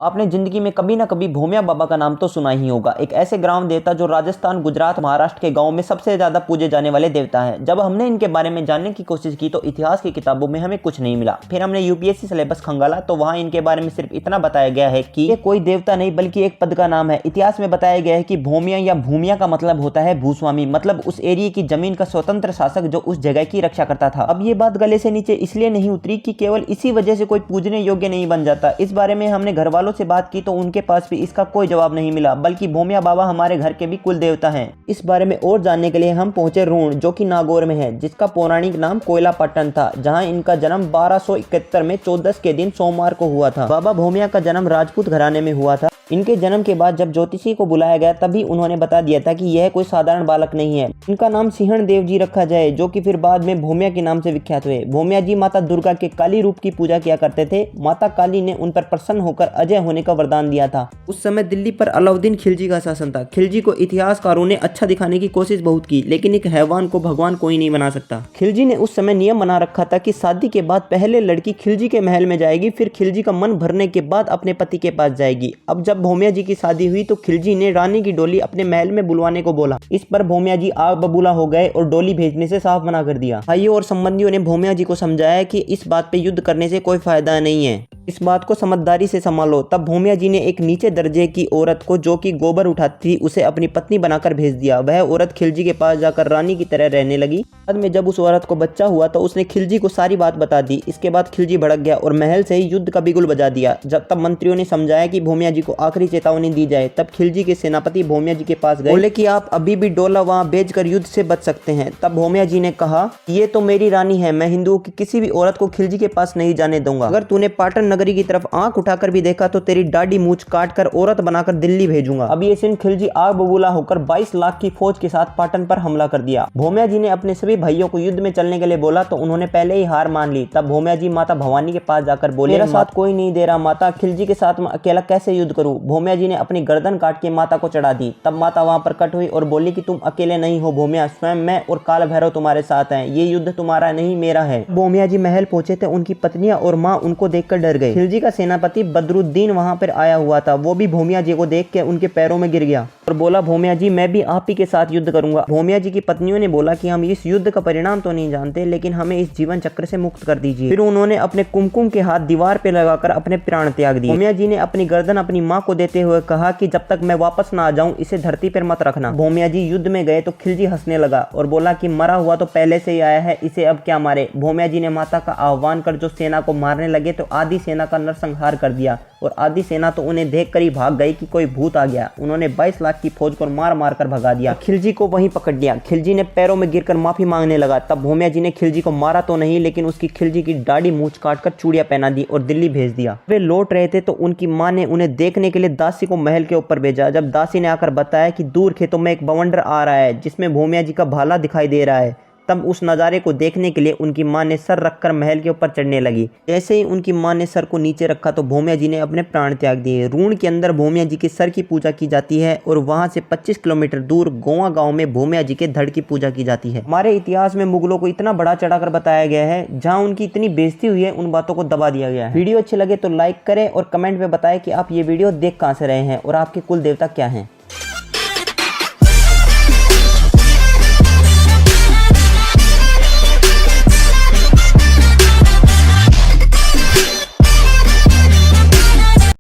आपने जिंदगी में कभी ना कभी भोमिया बाबा का नाम तो सुना ही होगा। एक ऐसे ग्राम देवता जो राजस्थान, गुजरात, महाराष्ट्र के गांव में सबसे ज्यादा पूजे जाने वाले देवता हैं। जब हमने इनके बारे में जानने की कोशिश की तो इतिहास की किताबों में हमें कुछ नहीं मिला। फिर हमने यूपीएससी सिलेबस खंगाला तो वहां इनके बारे में सिर्फ इतना बताया गया है कि ये कोई देवता नहीं बल्कि एक पद का नाम है। इतिहास में बताया गया है कि भोमिया या भूमिया का मतलब होता है भूस्वामी, मतलब उस एरिया की जमीन का स्वतंत्र शासक जो उस जगह की रक्षा करता था। अब ये बात गले से नीचे इसलिए नहीं उतरी कि केवल इसी वजह से कोई पूजने योग्य नहीं बन जाता। इस बारे में हमने घर वालों से बात की तो उनके पास भी इसका कोई जवाब नहीं मिला, बल्कि भोमिया बाबा हमारे घर के भी कुल देवता हैं। इस बारे में और जानने के लिए हम पहुंचे रून, जो कि नागौर में है, जिसका पौराणिक नाम कोयलापट्टन था, जहां इनका जन्म 1271 में 14 के दिन सोमवार को हुआ था। बाबा भोमिया का जन्म राजपूत घराने में हुआ था। इनके जन्म के बाद जब ज्योतिषी को बुलाया गया तभी उन्होंने बता दिया था कि यह कोई साधारण बालक नहीं है, इनका नाम सिंहण देव जी रखा जाए, जो कि फिर बाद में भोमिया के नाम से विख्यात हुए। भोमिया जी माता दुर्गा के काली रूप की पूजा किया करते थे। माता काली ने उन पर प्रसन्न होकर अजय होने का वरदान दिया था। उस समय दिल्ली पर अलाउद्दीन खिलजी का शासन था। खिलजी को इतिहासकारों ने अच्छा दिखाने की कोशिश बहुत की, लेकिन एक हैवान को भगवान कोई नहीं बना सकता। खिलजी ने उस समय नियम बना रखा था कि शादी के बाद पहले लड़की खिलजी के महल में जाएगी, फिर खिलजी का मन भरने के बाद अपने पति के पास जाएगी। अब जब भोमिया जी की शादी हुई तो खिलजी ने रानी की डोली अपने महल में बुलवाने को बोला। इस पर भोमिया जी आग बबूला हो गए और डोली भेजने से साफ मना कर दिया। भाइयों और संबंधियों ने भोमिया जी को समझाया कि इस बात पे युद्ध करने से कोई फायदा नहीं है, इस बात को समझदारी से संभालो। तब भोमिया जी ने एक नीचे दर्जे की औरत को, जो कि गोबर उठाती थी, उसे अपनी पत्नी बनाकर भेज दिया। वह औरत खिलजी के पास जाकर रानी की तरह रहने लगी। बाद में जब उस औरत को बच्चा हुआ तो उसने खिलजी को सारी बात बता दी। इसके बाद खिलजी भड़क गया और महल से ही युद्ध का बिगुल बजा दिया। जब तब मंत्रियों ने समझाया कि भोमिया जी को आखिरी चेतावनी दी जाए। तब खिलजी के सेनापति भोमिया जी के पास गए, बोले कि आप अभी भी डोला वहां बेचकर युद्ध से बच सकते हैं। तब भोमिया जी ने कहा, ये तो मेरी रानी है, मैं हिंदुओं की किसी भी औरत को खिलजी के पास नहीं जाने दूंगा। अगर तूने पाटन नगरी की तरफ आंख उठाकर भी देखा तो तेरी दाढ़ी मूछ काट कर औरत बनाकर दिल्ली भेजूंगा। अब ये सुन खिलजी आग बबूला होकर 22 लाख की फौज के साथ पाटन पर हमला कर दिया। भोमिया जी ने अपने सभी भाइयों को युद्ध में चलने के लिए बोला तो उन्होंने पहले ही हार मान ली। तब भोमिया जी माता भवानी के पास जाकर बोले, मेरा साथ कोई नहीं दे रहा माता, खिलजी के साथ मैं अकेला कैसे युद्ध करूं। भोमिया जी ने अपनी गर्दन काट के माता को चढ़ा दी। तब माता वहां पर कट हुई और बोली कि तुम अकेले नहीं हो भोमिया, स्वयं मैं और काल भैरव तुम्हारे साथ हैं। ये युद्ध तुम्हारा नहीं मेरा है। भोमिया जी महल पहुंचे थे, उनकी पत्नियां और मां उनको देखकर डर गए। खिलजी का सेनापति बदरुद्दीन वहां पर आया हुआ था। वो भी भोमिया जी को देख के उनके पैरों में गिर गया और बोला, भोमिया जी मैं भी आप ही के साथ युद्ध करूंगा। भोमिया जी की पत्नियों ने बोला कि हम इस युद्ध का परिणाम तो नहीं जानते, लेकिन हमें इस जीवन चक्र से मुक्त कर दीजिए। फिर उन्होंने अपने कुमकुम के हाथ दीवार पे लगाकर अपने प्राण त्याग दिए। भोमिया जी ने अपनी गर्दन अपनी मां को देते हुए कहा कि जब तक मैं वापस ना आ जाऊं इसे धरती पर मत रखना। भोमिया जी युद्ध में गए तो खिलजी हंसने लगा और बोला कि मरा हुआ तो पहले से ही आया है, इसे अब क्या मारे। भोमिया जी ने माता का आह्वान कर जो सेना को मारने लगे तो आधी सेना का नरसंहार कर दिया और आधी सेना तो उन्हें देखकर ही भाग गई कि कोई भूत आ गया। उन्होंने 22 लाख की फौज को मार मार कर भगा दिया। खिलजी को वहीं पकड़ लिया। खिलजी ने पैरों में गिरकर माफी मांगने लगा। तब भोमिया जी ने खिलजी को मारा तो नहीं, लेकिन उसकी खिलजी की दाढ़ी मूछ काटकर चूड़ियां पहना दी और दिल्ली भेज दिया। वे लौट रहे थे तो उनकी मां ने उन्हें देखने के लिए दासी को महल के ऊपर भेजा। जब दासी ने आकर बताया कि दूर खेतों में एक बवंडर आ रहा है जिसमें भोमिया जी का भाला दिखाई दे रहा है, तब उस नज़ारे को देखने के लिए उनकी मां ने सर रखकर महल के ऊपर चढ़ने लगी। जैसे ही उनकी मां ने सर को नीचे रखा तो भोमिया जी ने अपने प्राण त्याग दिए। रून के अंदर भोमिया जी के सर की पूजा की जाती है और वहां से 25 किलोमीटर दूर गोवा गांव में भोमिया जी के धड़ की पूजा की जाती है। हमारे इतिहास में मुगलों को इतना बड़ा चढ़ाकर बताया गया है, जहाँ उनकी इतनी बेइज्जती हुई है उन बातों को दबा दिया गया है। वीडियो अच्छी लगे तो लाइक करें और कमेंट में बताएं कि आप ये वीडियो देख कहाँ से रहे हैं और आपके कुल देवता क्या हैं।